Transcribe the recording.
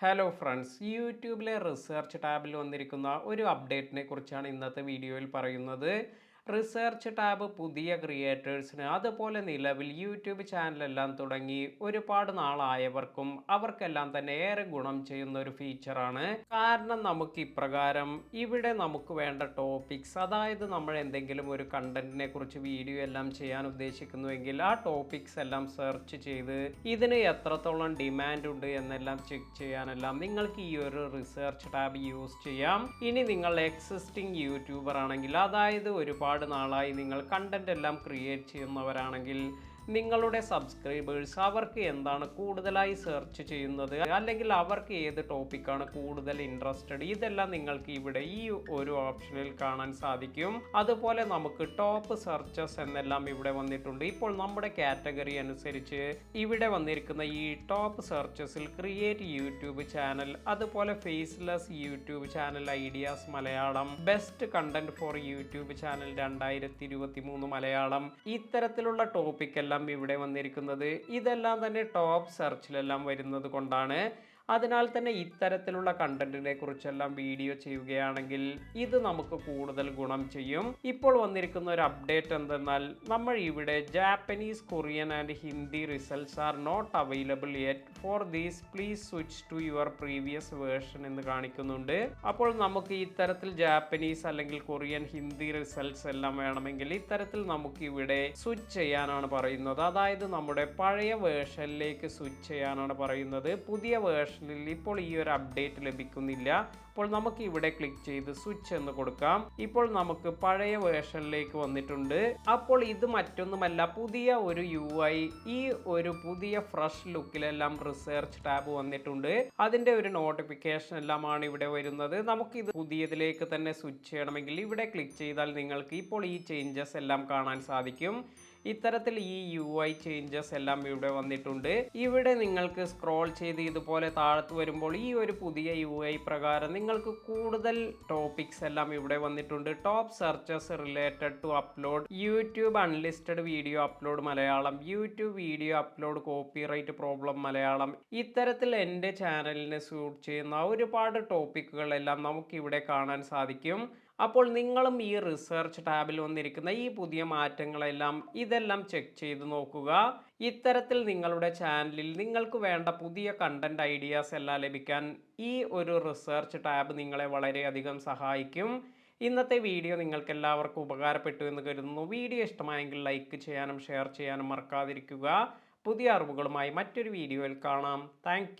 Hello friends, യൂട്യൂബിലെ research ടാബിൽ വന്നിരിക്കുന്ന ഒരു അപ്ഡേറ്റിനെ കുറിച്ചാണ് ഇന്നത്തെ വീഡിയോയിൽ പറയുന്നത്. റിസർച്ച് ടാബ് പുതിയ ക്രിയേറ്റേഴ്സിന് അതുപോലെ നിലവിൽ യൂട്യൂബ് ചാനലെല്ലാം തുടങ്ങി ഒരുപാട് നാളായവർക്കും അവർക്കെല്ലാം തന്നെ ഏറെ ഗുണം ചെയ്യുന്ന ഒരു ഫീച്ചറാണ്. കാരണം നമുക്ക് ഇപ്രകാരം ഇവിടെ നമുക്ക് വേണ്ട ടോപ്പിക്സ്, അതായത് നമ്മൾ എന്തെങ്കിലും ഒരു കണ്ടന്റിനെ കുറിച്ച് വീഡിയോ എല്ലാം ചെയ്യാൻ ഉദ്ദേശിക്കുന്നുവെങ്കിൽ ആ ടോപ്പിക്സ് എല്ലാം സെർച്ച് ചെയ്ത് ഇതിന് എത്രത്തോളം ഡിമാൻഡ് ഉണ്ട് എന്നെല്ലാം ചെക്ക് ചെയ്യാനെല്ലാം നിങ്ങൾക്ക് ഈ ഒരു റിസർച്ച് ടാബ് യൂസ് ചെയ്യാം. ഇനി നിങ്ങൾ എക്സിസ്റ്റിംഗ് യൂട്യൂബർ ആണെങ്കിൽ, അതായത് ഒരുപാട് നാളായി നിങ്ങൾ കണ്ടന്റ് എല്ലാം ക്രിയേറ്റ് ചെയ്യുന്നവരാണെങ്കിൽ, നിങ്ങളുടെ സബ്സ്ക്രൈബേഴ്സ് അവർക്ക് എന്താണ് കൂടുതലായി സെർച്ച് ചെയ്യുന്നത്, അല്ലെങ്കിൽ അവർക്ക് ഏത് ടോപ്പിക്കാണ് കൂടുതൽ ഇൻട്രസ്റ്റഡ്, ഇതെല്ലാം നിങ്ങൾക്ക് ഇവിടെ ഈ ഒരു ഓപ്ഷനിൽ കാണാൻ സാധിക്കും. അതുപോലെ നമുക്ക് ടോപ്പ് സെർച്ചസ് എന്നെല്ലാം ഇവിടെ വന്നിട്ടുണ്ട്. ഇപ്പോൾ നമ്മുടെ കാറ്റഗറി അനുസരിച്ച് ഇവിടെ വന്നിരിക്കുന്ന ഈ ടോപ്പ് സെർച്ചസിൽ ക്രിയേറ്റ് യൂട്യൂബ് ചാനൽ, അതുപോലെ faceless YouTube channel ideas Malayalam, best content for YouTube channel 2023 Malayalam, ഇത്തരത്തിലുള്ള ടോപ്പിക് എല്ലാം ഇവിടെ വന്നിരിക്കുന്നത്. ഇതെല്ലാം തന്നെ ടോപ്പ് സെർച്ചിലെല്ലാം വരുന്നത് കൊണ്ടാണ്. അതിനാൽ തന്നെ ഇത്തരത്തിലുള്ള കണ്ടന്റിനെ കുറിച്ചെല്ലാം വീഡിയോ ചെയ്യുകയാണെങ്കിൽ ഇത് നമുക്ക് കൂടുതൽ ഗുണം ചെയ്യും. ഇപ്പോൾ വന്നിരിക്കുന്ന ഒരു അപ്ഡേറ്റ് എന്തെന്നാൽ, നമ്മൾ ഇവിടെ Japanese, Korean and Hindi results are not available yet for these, please switch to your previous version എന്ന് കാണിക്കുന്നുണ്ട്. അപ്പോൾ നമുക്ക് ഇത്തരത്തിൽ ജാപ്പനീസ് അല്ലെങ്കിൽ കൊറിയൻ, ഹിന്ദി റിസൾട്ട്സ് എല്ലാം വേണമെങ്കിൽ ഇത്തരത്തിൽ നമുക്ക് ഇവിടെ സ്വിച്ച് ചെയ്യാനാണ് പറയുന്നത്. അതായത് നമ്മുടെ പഴയ വേർഷനിലേക്ക് സ്വിച്ച് ചെയ്യാനാണ് പറയുന്നത്. പുതിയ വേർഷൻ ഇപ്പോൾ ഈ ഒരു അപ്ഡേറ്റ് ലഭിക്കുന്നില്ല. അപ്പോൾ നമുക്ക് ഇവിടെ ക്ലിക്ക് ചെയ്ത് സ്വിച്ച് എന്ന് കൊടുക്കാം. ഇപ്പോൾ നമുക്ക് പഴയ വേർഷനിലേക്ക് വന്നിട്ടുണ്ട്. അപ്പോൾ ഇത് മറ്റൊന്നുമല്ല, പുതിയ ഒരു UI, ഈ ഒരു പുതിയ ഫ്രഷ് ലുക്കിലെല്ലാം റിസർച്ച് ടാബ് വന്നിട്ടുണ്ട്. അതിന്റെ ഒരു നോട്ടിഫിക്കേഷൻ എല്ലാമാണ് ഇവിടെ വരുന്നത്. നമുക്ക് ഇത് പുതിയതിലേക്ക് തന്നെ സ്വിച്ച് ചെയ്യണമെങ്കിൽ ഇവിടെ ക്ലിക്ക് ചെയ്താൽ നിങ്ങൾക്ക് ഇപ്പോൾ ഈ ചേഞ്ചസ് എല്ലാം കാണാൻ സാധിക്കും. ഇത്തരത്തിൽ ഈ UI ചേഞ്ചസ് എല്ലാം ഇവിടെ വന്നിട്ടുണ്ട്. ഇവിടെ നിങ്ങൾക്ക് സ്ക്രോൾ ചെയ്ത് ഇതുപോലെ താഴത്ത് വരുമ്പോൾ ഈ ഒരു പുതിയ UI പ്രകാരം നിങ്ങൾക്ക് കൂടുതൽ ടോപ്പിക്സ് എല്ലാം ഇവിടെ വന്നിട്ടുണ്ട്. Top searches related to upload, YouTube unlisted video upload Malayalam, YouTube video upload copyright problem Malayalam, ഇത്തരത്തിൽ എൻ്റെ ചാനലിനെ സൂട്ട് ചെയ്യുന്ന ഒരുപാട് ടോപ്പിക്കുകളെല്ലാം നമുക്കിവിടെ കാണാൻ സാധിക്കും. അപ്പോൾ നിങ്ങളും ഈ റിസർച്ച് ടാബിൽ വന്നിരിക്കുന്ന ഈ പുതിയ മാറ്റങ്ങളെല്ലാം ഇതെല്ലാം ചെക്ക് ചെയ്ത് നോക്കുക. ഇത്തരത്തിൽ നിങ്ങളുടെ ചാനലിൽ നിങ്ങൾക്ക് വേണ്ട പുതിയ കണ്ടന്റ് ഐഡിയാസ് എല്ലാം ലഭിക്കാൻ ഈ ഒരു റിസർച്ച് ടാബ് നിങ്ങളെ വളരെയധികം സഹായിക്കും. ഇന്നത്തെ വീഡിയോ നിങ്ങൾക്ക് എല്ലാവർക്കും ഉപകാരപ്പെട്ടു എന്ന് കരുതുന്നു. വീഡിയോ ഇഷ്ടമായെങ്കിൽ ലൈക്ക് ചെയ്യാനും ഷെയർ ചെയ്യാനും മറക്കാതിരിക്കുക. പുതിയ അറിവുകളുമായി മറ്റൊരു വീഡിയോയിൽ കാണാം. താങ്ക്